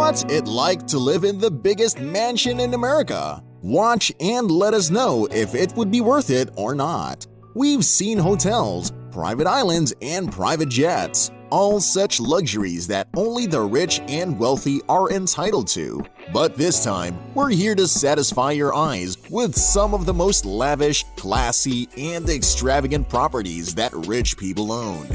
What's it like to live in the biggest mansion in America? Watch and let us know if it would be worth it or not. We've seen hotels, private islands, and private jets, all such luxuries that only the rich and wealthy are entitled to. But this time, we're here to satisfy your eyes with some of the most lavish, classy, and extravagant properties that rich people own.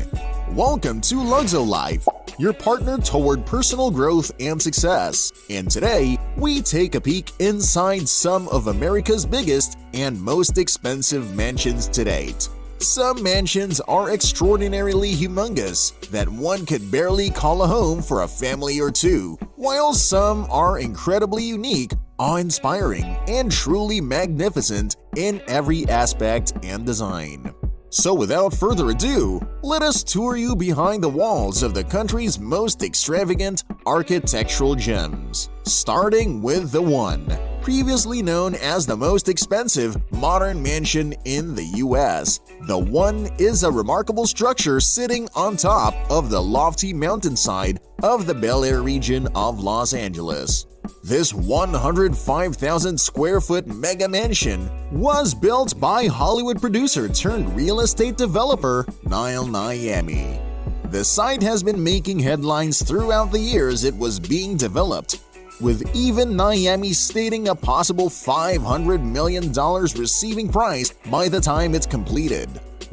Welcome to Luxo-Life, your partner toward personal growth and success. And today, we take a peek inside some of America's biggest and most expensive mansions to date. Some mansions are extraordinarily humongous that one could barely call a home for a family or two, while some are incredibly unique, awe-inspiring, and truly magnificent in every aspect and design. So without further ado, let us tour you behind the walls of the country's most extravagant architectural gems. Starting with the One, previously known as the most expensive modern mansion in the US. The One is a remarkable structure sitting on top of the lofty mountainside of the Bel Air region of Los Angeles. This 105,000 square foot mega mansion was built by Hollywood producer turned real estate developer Niall Niami. The site has been making headlines throughout the years it was being developed, with even Niami stating a possible $500 million receiving price by the time it's completed.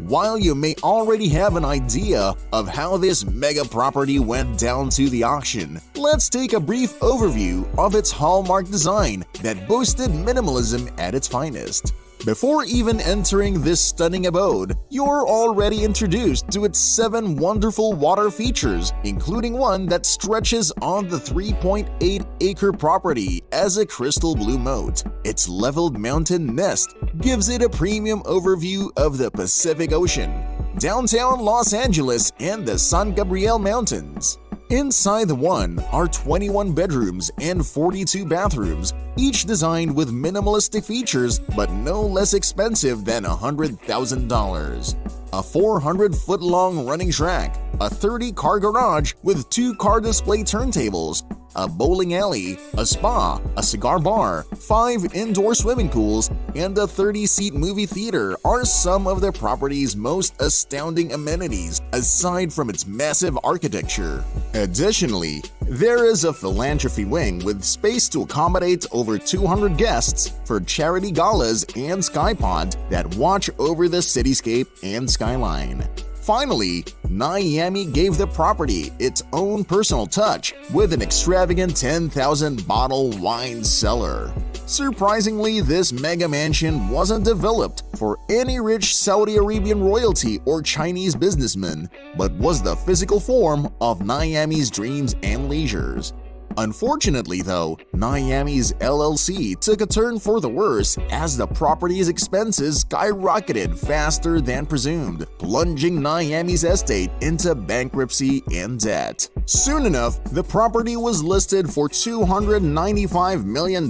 While you may already have an idea of how this mega property went down to the auction, let's take a brief overview of its hallmark design that boasted minimalism at its finest. Before even entering this stunning abode, you're already introduced to its 7 wonderful water features, including one that stretches on the 3.8-acre property as a crystal blue moat. Its leveled mountain nest gives it a premium overview of the Pacific Ocean, downtown Los Angeles, and the San Gabriel Mountains. Inside the One are 21 bedrooms and 42 bathrooms, each designed with minimalistic features but no less expensive than $100,000. A 400-foot-long running track, a 30-car garage with 2-car display turntables, a bowling alley, a spa, a cigar bar, 5 indoor swimming pools, and a 30-seat movie theater are some of the property's most astounding amenities, aside from its massive architecture. Additionally, there is a philanthropy wing with space to accommodate over 200 guests for charity galas and skypod that watch over the cityscape and skyline. Finally, Niami gave the property its own personal touch with an extravagant 10,000-bottle wine cellar. Surprisingly, this mega mansion wasn't developed for any rich Saudi Arabian royalty or Chinese businessman, but was the physical form of Niami's dreams and leisures. Unfortunately, though, Niami's LLC took a turn for the worse as the property's expenses skyrocketed faster than presumed, plunging Niami's estate into bankruptcy and debt. Soon enough, the property was listed for $295 million,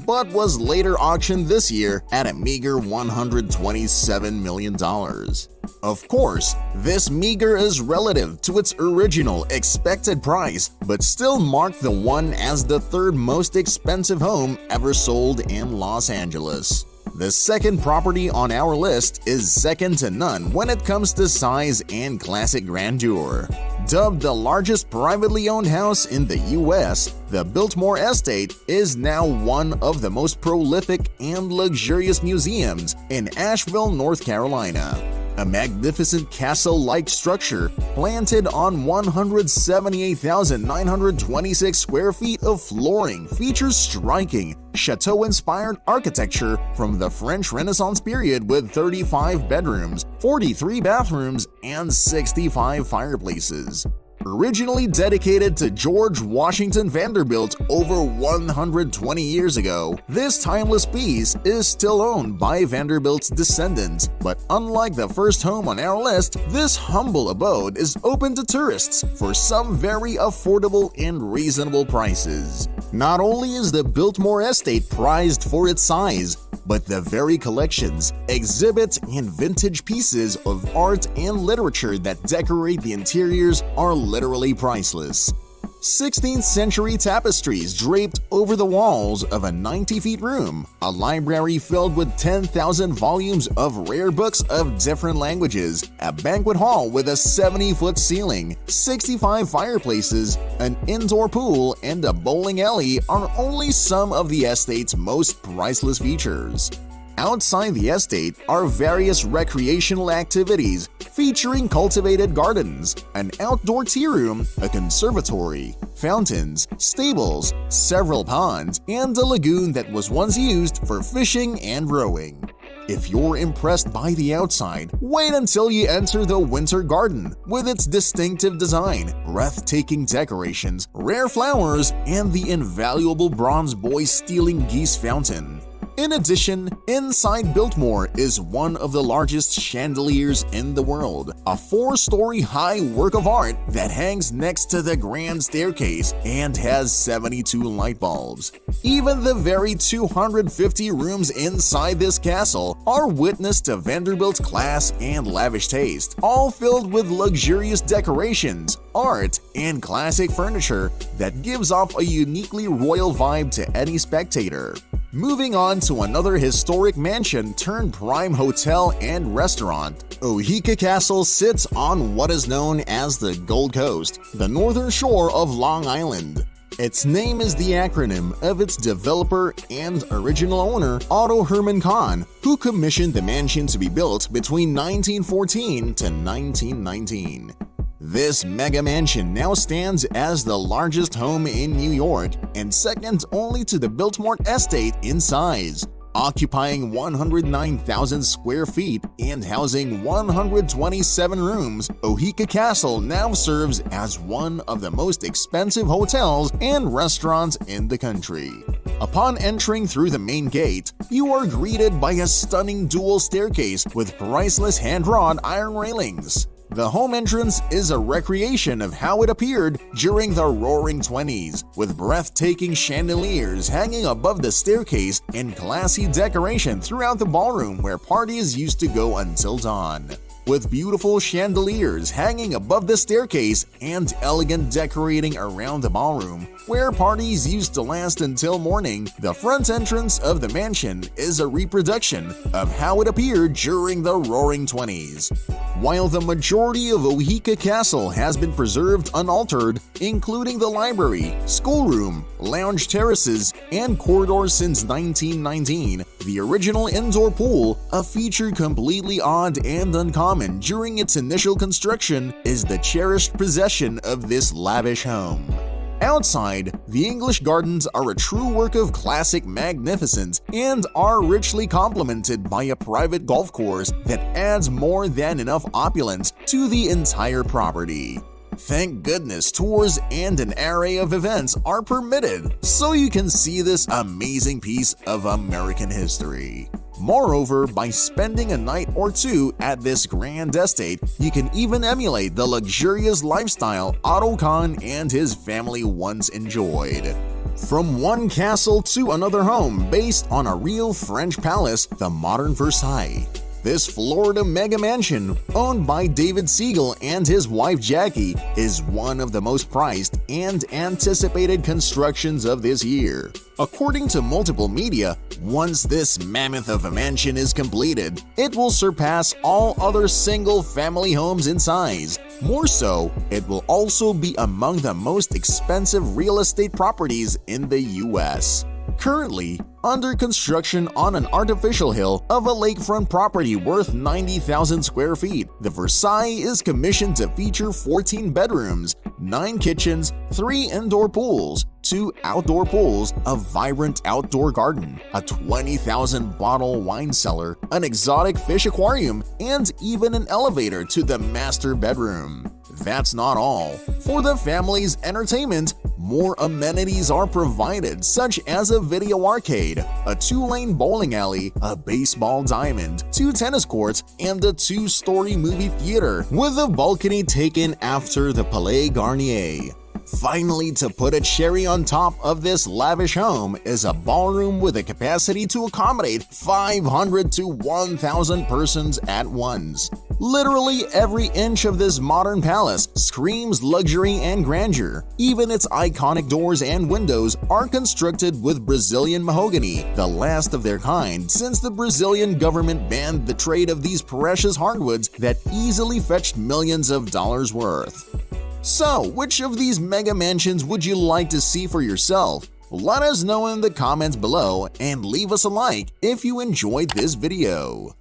but was later auctioned this year at a meager $127 million. Of course, this meager is relative to its original expected price, but still marked the One as the third most expensive home ever sold in Los Angeles. The second property on our list is second to none when it comes to size and classic grandeur. Dubbed the largest privately owned house in the US, the Biltmore Estate is now one of the most prolific and luxurious museums in Asheville, North Carolina. A magnificent castle-like structure planted on 178,926 square feet of flooring features striking, chateau-inspired architecture from the French Renaissance period with 35 bedrooms, 43 bathrooms, and 65 fireplaces. Originally dedicated to George Washington Vanderbilt over 120 years ago, this timeless piece is still owned by Vanderbilt's descendants, but unlike the first home on our list, this humble abode is open to tourists for some very affordable and reasonable prices. Not only is the Biltmore Estate prized for its size, but the very collections, exhibits, and vintage pieces of art and literature that decorate the interiors are literally priceless. 16th century tapestries draped over the walls of a 90-feet room, a library filled with 10,000 volumes of rare books of different languages, a banquet hall with a 70-foot ceiling, 65 fireplaces, an indoor pool, and a bowling alley are only some of the estate's most priceless features. Outside the estate are various recreational activities featuring cultivated gardens, an outdoor tea room, a conservatory, fountains, stables, several ponds, and a lagoon that was once used for fishing and rowing. If you're impressed by the outside, wait until you enter the Winter Garden with its distinctive design, breathtaking decorations, rare flowers, and the invaluable bronze boy stealing geese fountain. In addition, inside Biltmore is one of the largest chandeliers in the world, a 4-story high work of art that hangs next to the grand staircase and has 72 light bulbs. Even the very 250 rooms inside this castle are witness to Vanderbilt's class and lavish taste, all filled with luxurious decorations, art, and classic furniture that gives off a uniquely royal vibe to any spectator. Moving on to another historic mansion turned prime hotel and restaurant, Oheka Castle sits on what is known as the Gold Coast, the northern shore of Long Island. Its name is the acronym of its developer and original owner, Otto Herman Kahn, who commissioned the mansion to be built between 1914 to 1919. This mega mansion now stands as the largest home in New York and second only to the Biltmore estate in size. Occupying 109,000 square feet and housing 127 rooms, Oheka Castle now serves as one of the most expensive hotels and restaurants in the country. Upon entering through the main gate, you are greeted by a stunning dual staircase with priceless hand-wrought iron railings. The home entrance is a recreation of how it appeared during the Roaring '20s, with breathtaking chandeliers hanging above the staircase and classy decoration throughout the ballroom where parties used to go until dawn. With beautiful chandeliers hanging above the staircase and elegant decorating around the ballroom, where parties used to last until morning, the front entrance of the mansion is a reproduction of how it appeared during the Roaring '20s. While the majority of Oheka Castle has been preserved unaltered, including the library, schoolroom, lounge terraces, and corridors since 1919, the original indoor pool, a feature completely odd and uncommon during its initial construction, is the cherished possession of this lavish home. Outside, the English gardens are a true work of classic magnificence and are richly complemented by a private golf course that adds more than enough opulence to the entire property. Thank goodness tours and an array of events are permitted so you can see this amazing piece of American history. Moreover, by spending a night or two at this grand estate, you can even emulate the luxurious lifestyle Otto Kahn and his family once enjoyed. From one castle to another home based on a real French palace, the modern Versailles. This Florida mega mansion, owned by David Siegel and his wife Jackie, is one of the most prized and anticipated constructions of this year. According to multiple media, once this mammoth of a mansion is completed, it will surpass all other single-family homes in size. More so, it will also be among the most expensive real estate properties in the U.S. Currently, under construction on an artificial hill of a lakefront property worth 90,000 square feet, the Versailles is commissioned to feature 14 bedrooms, 9 kitchens, 3 indoor pools, 2 outdoor pools, a vibrant outdoor garden, a 20,000-bottle wine cellar, an exotic fish aquarium, and even an elevator to the master bedroom. That's not all. For the family's entertainment, more amenities are provided, such as a video arcade, a 2-lane bowling alley, a baseball diamond, 2 tennis courts, and a 2-story movie theater with a balcony taken after the Palais Garnier. Finally, to put a cherry on top of this lavish home is a ballroom with a capacity to accommodate 500 to 1,000 persons at once. Literally every inch of this modern palace screams luxury and grandeur. Even its iconic doors and windows are constructed with Brazilian mahogany, the last of their kind since the Brazilian government banned the trade of these precious hardwoods that easily fetched millions of dollars worth. So, which of these mega mansions would you like to see for yourself? Let us know in the comments below and leave us a like if you enjoyed this video.